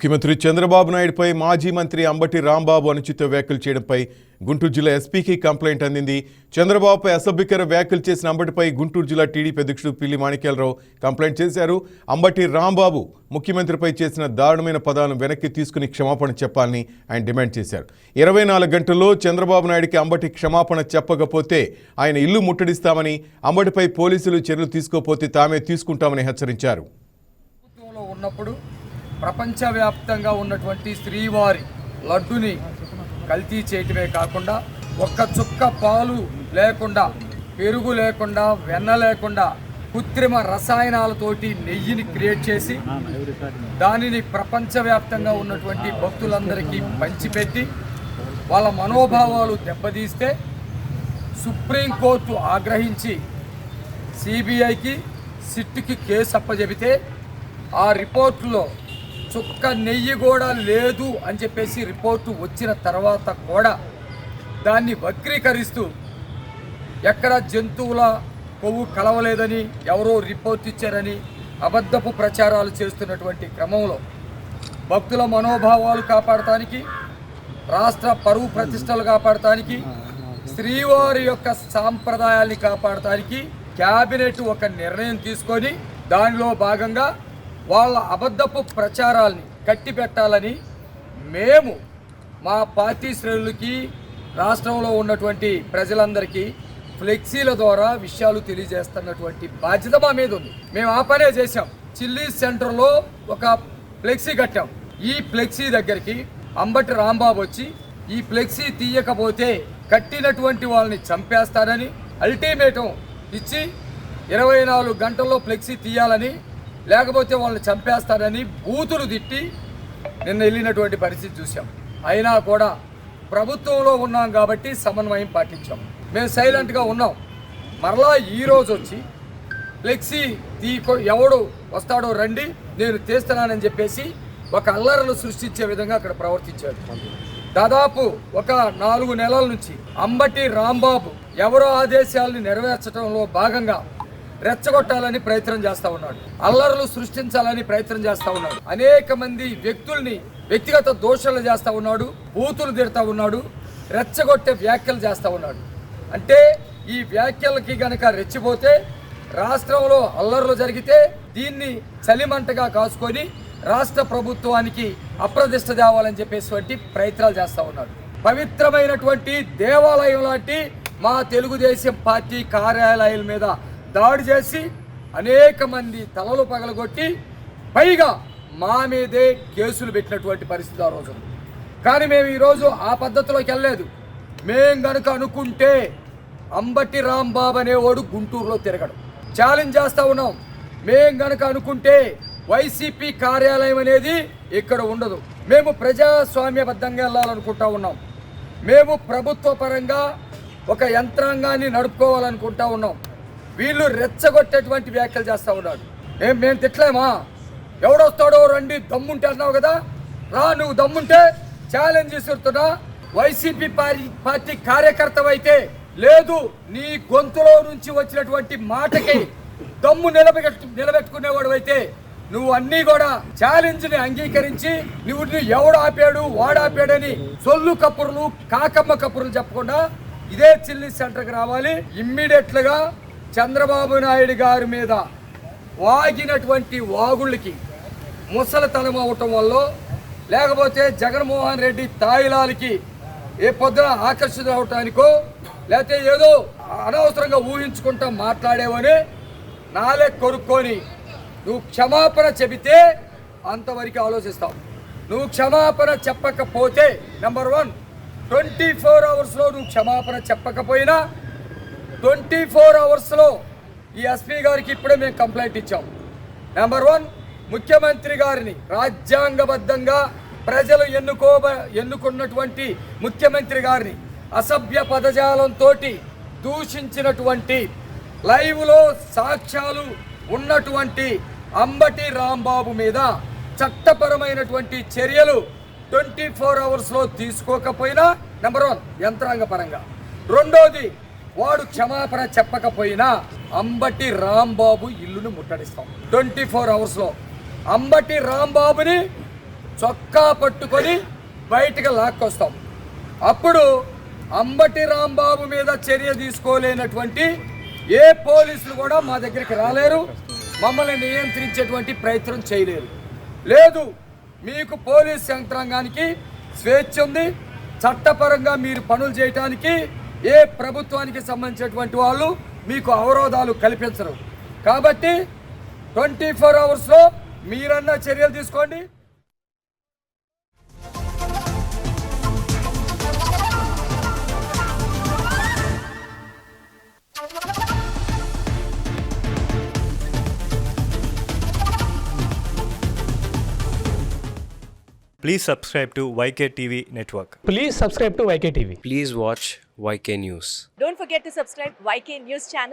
ముఖ్యమంత్రి చంద్రబాబు నాయుడుపై మాజీ మంత్రి అంబటి రాంబాబు అనుచిత వ్యాఖ్యలు చేయడంపై గుంటూరు జిల్లా ఎస్పీకి కంప్లైంట్ అందింది. చంద్రబాబుపై అసభ్యకర వ్యాఖ్యలు చేసిన అంబటిపై గుంటూరు జిల్లా టీడీపీ అధ్యక్షుడు పిల్లి మాణిక్యాలరావు కంప్లైంట్ చేశారు. అంబటి రాంబాబు ముఖ్యమంత్రిపై చేసిన దారుణమైన పదాలను వెనక్కి తీసుకుని క్షమాపణ చెప్పాలని ఆయన డిమాండ్ చేశారు. 24 గంటల్లో చంద్రబాబు నాయుడికి అంబటి క్షమాపణ చెప్పకపోతే ఆయన ఇల్లు ముట్టడిస్తామని, అంబటిపై పోలీసులు చర్యలు తీసుకోకపోతే తామే తీసుకుంటామని హెచ్చరించారు. ప్రపంచవ్యాప్తంగా ఉన్నటువంటి శ్రీవారి లడ్డుని కల్తీ చేయటమే కాకుండా ఒక్క చుక్క పాలు లేకుండా, పెరుగు లేకుండా, వెన్న లేకుండా కృత్రిమ రసాయనాలతోటి నెయ్యిని క్రియేట్ చేసి దానిని ప్రపంచవ్యాప్తంగా ఉన్నటువంటి భక్తులందరికీ పంచిపెట్టి వాళ్ళ మనోభావాలు దెబ్బతీస్తే సుప్రీంకోర్టు ఆగ్రహించి సిబిఐకి, సిట్కి కేసు అప్పచెబితే ఆ రిపోర్టులో చుక్క నెయ్యి కూడా లేదు అని చెప్పేసి రిపోర్టు వచ్చిన తర్వాత కూడా దాన్ని వక్రీకరిస్తూ ఎక్కడ జంతువుల కొవ్వు కలవలేదని, ఎవరో రిపోర్ట్ ఇచ్చారని అబద్ధపు ప్రచారాలు చేస్తున్నటువంటి క్రమంలో భక్తుల మనోభావాలు కాపాడటానికి, రాష్ట్ర పరువు ప్రతిష్టలు కాపాడటానికి, శ్రీవారి యొక్క సాంప్రదాయాల్ని కాపాడటానికి క్యాబినెట్ ఒక నిర్ణయం తీసుకొని దానిలో భాగంగా వాళ్ళ అబద్ధపు ప్రచారాల్ని కట్టిపెట్టాలని మేము మా పార్టీ శ్రేణులకి, రాష్ట్రంలో ఉన్నటువంటి ప్రజలందరికీ ఫ్లెక్సీల ద్వారా విషయాలు తెలియజేస్తున్నటువంటి బాధ్యత మా మీద ఉంది. మేము ఆ పనే చేశాం. చిల్లీస్ సెంటర్లో ఒక ఫ్లెక్సీ కట్టాం. ఈ ఫ్లెక్సీ దగ్గరికి అంబటి రాంబాబు వచ్చి ఈ ఫ్లెక్సీ తీయకపోతే కట్టినటువంటి వాళ్ళని చంపేస్తారని అల్టిమేటం ఇచ్చి 24 గంటల్లో ఫ్లెక్సీ తీయాలని, లేకపోతే వాళ్ళని చంపేస్తారని బూతులు తిట్టి నిన్న వెళ్ళినటువంటి పరిస్థితి చూసాం. అయినా కూడా ప్రభుత్వంలో ఉన్నాం కాబట్టి సమన్వయం పాటించాం. మేము సైలెంట్గా ఉన్నాం. మరలా ఈరోజు వచ్చి ఫ్లెక్సీ ఎవడు వస్తాడో రండి, నేను తీస్తున్నానని చెప్పేసి ఒక అల్లర్లు సృష్టించే విధంగా అక్కడ ప్రవర్తించాడు. దాదాపు ఒక 4 నెలల నుంచి అంబటి రాంబాబు ఎవరో ఆదేశాలను నెరవేర్చడంలో భాగంగా రెచ్చగొట్టాలని ప్రయత్నం చేస్తూ ఉన్నాడు, అల్లర్లు సృష్టించాలని ప్రయత్నం చేస్తూ ఉన్నాడు, అనేక మంది వ్యక్తుల్ని వ్యక్తిగత దోషాలు చేస్తూ ఉన్నాడు, బూతులు తిడతా ఉన్నాడు, రెచ్చగొట్టే వ్యాఖ్యలు చేస్తూ ఉన్నాడు. అంటే ఈ వ్యాఖ్యలకి గనక రెచ్చిపోతే రాష్ట్రంలో అల్లర్లు జరిగితే దీన్ని చలిమంటగా కాసుకొని రాష్ట్ర ప్రభుత్వానికి అప్రదిష్ట తేవాలని చెప్పేసి ప్రయత్నాలు చేస్తూ ఉన్నాడు. పవిత్రమైనటువంటి దేవాలయం లాంటి మా తెలుగుదేశం పార్టీ కార్యాలయాల మీద దాడి చేసి అనేక మంది తలలు పగలగొట్టి పైగా మా మీదే కేసులు పెట్టినటువంటి పరిస్థితి ఆ రోజు. కానీ మేము ఈరోజు ఆ పద్ధతిలోకి వెళ్ళలేదు. మేం గనుక అనుకుంటే అంబటి రాంబాబు అనేవాడు గుంటూరులో తిరగడం ఛాలెంజ్ చేస్తూ ఉన్నాం. మేం గనుక అనుకుంటే వైసీపీ కార్యాలయం అనేది ఇక్కడ ఉండదు. మేము ప్రజాస్వామ్యబద్ధంగా వెళ్ళాలనుకుంటా ఉన్నాం. మేము ప్రభుత్వ పరంగా ఒక యంత్రాంగాన్ని నడుపుకోవాలనుకుంటా ఉన్నాం. వీళ్ళు రెచ్చగొట్టేటువంటి వ్యాఖ్యలు చేస్తూ ఉన్నాడు. మేము తిట్టలేమా? ఎవడొస్తాడో రండి, దమ్ముంటే అన్నావు కదా, రా, నువ్వు దమ్ముంటే ఛాలెంజ్ చేస్తున్నా. వైసీపీ పార్టీ కార్యకర్తవైతే లేదు, నీ గొంతులో నుంచి వచ్చినటువంటి మాటకి దమ్ము నిలబెట్టుకునేవాడు అయితే నువ్వు అన్నీ కూడా ఛాలెంజ్ని అంగీకరించి నువ్వు ఎవడు ఆపాడు వాడాపాడని సొల్లు కప్పురులు, కాకమ్మ కప్పురులు చెప్పకుండా ఇదే చిల్లీ సెంటర్కి రావాలి. ఇమ్మీడియట్లుగా చంద్రబాబు నాయుడు గారి మీద వాగినటువంటి వాగుళ్ళకి ముసలితనం అవటం వల్ల, లేకపోతే జగన్మోహన్ రెడ్డి తాయిలాలకి ఏ పొద్దున ఆకర్షిత అవటానికో, లేకపోతే ఏదో అనవసరంగా ఊహించుకుంటా మాట్లాడేవని నాలే కొరుక్కొని నువ్వు క్షమాపణ చెబితే అంతవరకు ఆలోచిస్తావు. నువ్వు క్షమాపణ చెప్పకపోతే నెంబర్ 1 24 అవర్స్లో నువ్వు క్షమాపణ చెప్పకపోయినా 24 అవర్స్లో ఈ ఎస్పీ గారికి ఇప్పుడే మేము కంప్లైంట్ ఇచ్చాం. నెంబర్ 1 ముఖ్యమంత్రి గారిని రాజ్యాంగబద్ధంగా ప్రజలు ఎన్నుకున్నటువంటి ముఖ్యమంత్రి గారిని అసభ్య పదజాలంతో దూషించినటువంటి లైవ్లో సాక్ష్యాలు ఉన్నటువంటి అంబటి రాంబాబు మీద చట్టపరమైనటువంటి చర్యలు 24 అవర్స్లో తీసుకోకపోయినా నెంబర్ 1 యంత్రాంగ పరంగా, రెండోది వాడు క్షమాపణ చెప్పకపోయినా అంబటి రాంబాబు ఇల్లును ముట్టడిస్తాం. 24 అవర్స్లో అంబటి రాంబాబుని చొక్కా పట్టుకొని బయటకు లాక్కొస్తాం. అప్పుడు అంబటి రాంబాబు మీద చర్య తీసుకోలేనటువంటి ఏ పోలీసులు కూడా మా దగ్గరికి రాలేరు, మమ్మల్ని నియంత్రించేటువంటి ప్రయత్నం చేయలేరు. లేదు, మీకు పోలీస్ యంత్రాంగానికి స్వేచ్ఛ ఉంది, చట్టపరంగా మీరు పనులు చేయడానికి ఏ ప్రభుత్వానికి సంబంధించినటువంటి వాళ్ళు మీకు అవరోధాలు కల్పించరు. కాబట్టి 24 అవర్స్లో మీరన్నా చర్యలు తీసుకోండి. Please subscribe to YK TV Network. Please subscribe to YK TV. Please watch YK News. Don't forget to subscribe YK News channel.